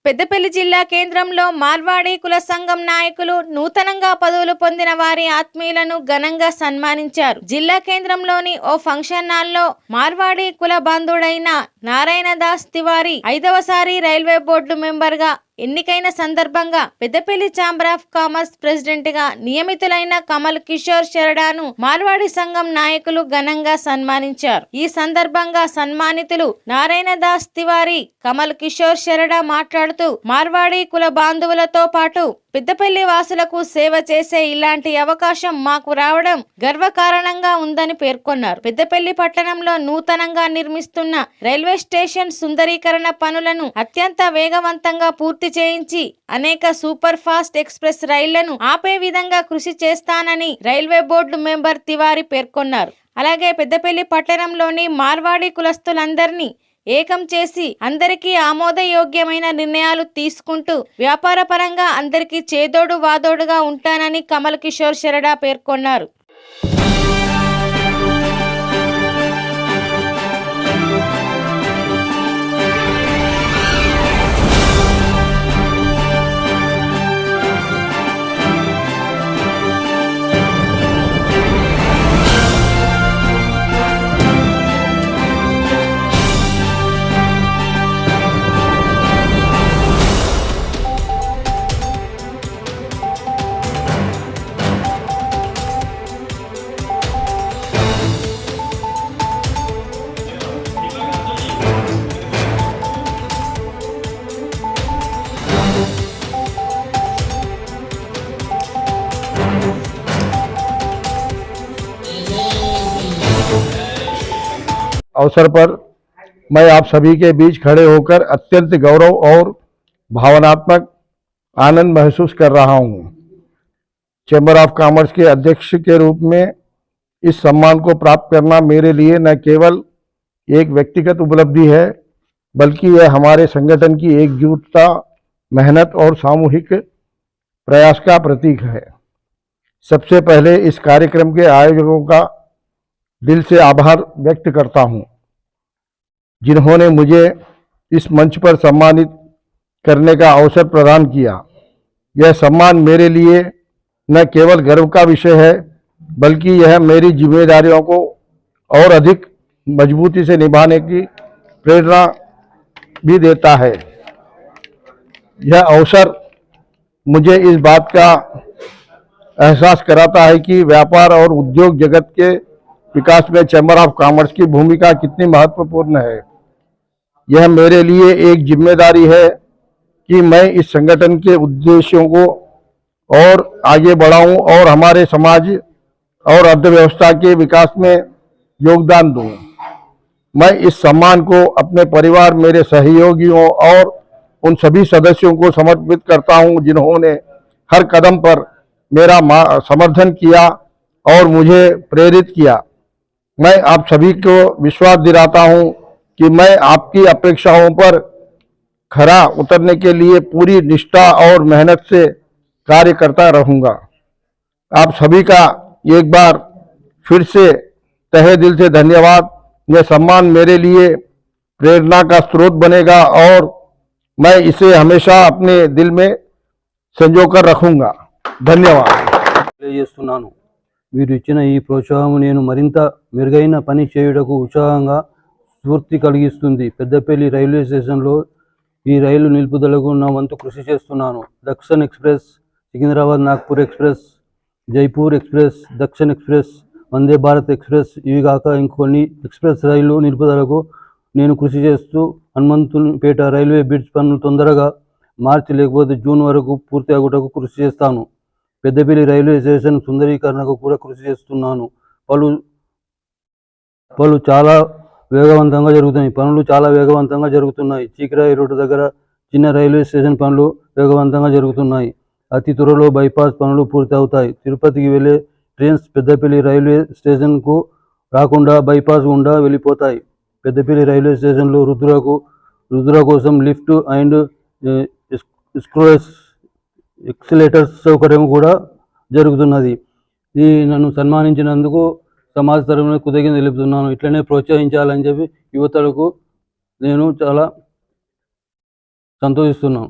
పెద్దపల్లి జిల్లా కేంద్రంలో మార్వాడి కుల సంఘం నాయకులు నూతనంగా పదవులు పొందిన వారి ఆత్మీయులను ఘనంగా సన్మానించారు. జిల్లా కేంద్రంలోని ఓ ఫంక్షన్ హాల్లో మార్వాడి కుల బంధుడైన నారాయణ దాస్ తివారీ 5వసారి రైల్వే బోర్డు మెంబర్ గా ఎన్నికైన సందర్భంగా Peddapalli chamber of commerce president గా నియమితులైన కమల్ కిషోర్ శరడాను మార్వాడి సంఘం నాయకులు ఘనంగా సన్మానించారు. ఈ సందర్భంగా సన్మానితులు నారాయణ దాస్ తివారీ, కమల్ కిషోర్ శరడా మాట్లాడుతూ మార్వాడి కుల బాంధవులతో పాటు పెద్దపల్లి వాసులకు సేవ చేసే ఇలాంటి అవకాశం మాకు రావడం గర్వకారణంగా ఉందని పేర్కొన్నారు. పెద్దపల్లి పట్టణంలో నూతనంగా నిర్మిస్తున్న రైల్వే స్టేషన్ సుందరీకరణ పనులను అత్యంత వేగవంతంగా పూర్తి చేయించి అనేక సూపర్ ఫాస్ట్ ఎక్స్ప్రెస్ రైళ్లను ఆపే విధంగా కృషి చేస్తానని రైల్వే బోర్డు మెంబర్ తివారీ పేర్కొన్నారు. అలాగే పెద్దపల్లి పట్టణంలోని మార్వాడి కులస్తులందరినీ ఏకం చేసి అందరికీ ఆమోదయోగ్యమైన నిర్ణయాలు తీసుకుంటూ వ్యాపార పరంగా అందరికీ చేదోడు వాదోడుగా ఉంటానని కమల్ కిషోర్ శరడా పేర్కొన్నారు. अवसर पर मैं आप सभी के बीच खड़े होकर अत्यंत गौरव और भावनात्मक आनंद महसूस कर रहा हूं। चैम्बर ऑफ कॉमर्स के अध्यक्ष के रूप में इस सम्मान को प्राप्त करना मेरे लिए न केवल एक व्यक्तिगत उपलब्धि है, बल्कि यह हमारे संगठन की एकजुटता, मेहनत और सामूहिक प्रयास का प्रतीक है। सबसे पहले इस कार्यक्रम के आयोजकों का दिल से आभार व्यक्त करता हूं, जिन्होंने मुझे इस मंच पर सम्मानित करने का अवसर प्रदान किया। यह सम्मान मेरे लिए न केवल गर्व का विषय है, बल्कि यह मेरी जिम्मेदारियों को और अधिक मजबूती से निभाने की प्रेरणा भी देता है। यह अवसर मुझे इस बात का एहसास कराता है कि व्यापार और उद्योग जगत के विकास में चैम्बर ऑफ कॉमर्स की भूमिका कितनी महत्वपूर्ण है। यह मेरे लिए एक जिम्मेदारी है कि मैं इस संगठन के उद्देश्यों को और आगे बढ़ाऊं और हमारे समाज और अर्थव्यवस्था के विकास में योगदान दूं। मैं इस सम्मान को अपने परिवार, मेरे सहयोगियों और उन सभी सदस्यों को समर्पित करता हूं, जिन्होंने हर कदम पर मेरा समर्थन किया और मुझे प्रेरित किया। मैं आप सभी को विश्वास दिलाता हूं कि मैं आपकी अपेक्षाओं पर खरा उतरने के लिए पूरी निष्ठा और मेहनत से कार्य करता रहूंगा। आप सभी का एक बार फिर से तहे दिल से धन्यवाद। यह सम्मान मेरे लिए प्रेरणा का स्रोत बनेगा और मैं इसे हमेशा अपने दिल में संजोकर रखूंगा। धन्यवाद। మీరు ఇచ్చిన ఈ ప్రోత్సాహం నేను మరింత మెరుగైన పని చేయుటకు ఉత్సాహంగా స్ఫూర్తి కలిగిస్తుంది. పెద్దపల్లి రైల్వే స్టేషన్లో ఈ రైలు నిలుపుదలకు నా వంతు కృషి చేస్తున్నాను. Dakshin express, Secunderabad Nagpur express, Jaipur express, Dakshin express, Vande Bharat express, ఇవి కాక ఇంకొన్ని ఎక్స్ప్రెస్ రైలు నిలుపుదలకు నేను కృషి చేస్తూ హనుమంతునిపేట రైల్వే బ్రిడ్జ్ పనులు తొందరగా మార్చి లేకపోతే జూన్ వరకు పూర్తి అగుటకు కృషి చేస్తాను. పెద్దపల్లి రైల్వే స్టేషన్ సుందరీకరణకు కూడా కృషి చేస్తున్నాను. పనులు చాలా వేగవంతంగా జరుగుతున్నాయి. చీకిరాయి రోడ్డు దగ్గర చిన్న రైల్వే స్టేషన్ పనులు వేగవంతంగా జరుగుతున్నాయి. అతి త్వరలో బైపాస్ పనులు పూర్తి అవుతాయి. తిరుపతికి వెళ్ళే ట్రైన్స్ పెద్దపల్లి రైల్వే స్టేషన్కు రాకుండా బైపాస్ గుండా వెళ్ళిపోతాయి. పెద్దపల్లి రైల్వే స్టేషన్లో వృద్ధుల కోసం లిఫ్ట్ అండ్ ఎక్సిలేటర్స్ సౌకర్యం కూడా జరుగుతున్నది. ఈ నన్ను సన్మానించినందుకు సమాజ తరపున కృతజ్ఞతలు తెలుపుతున్నాను. ఇట్లనే ప్రోత్సహించాలని చెప్పి యువతలకు నేను చాలా సంతోషిస్తున్నాం.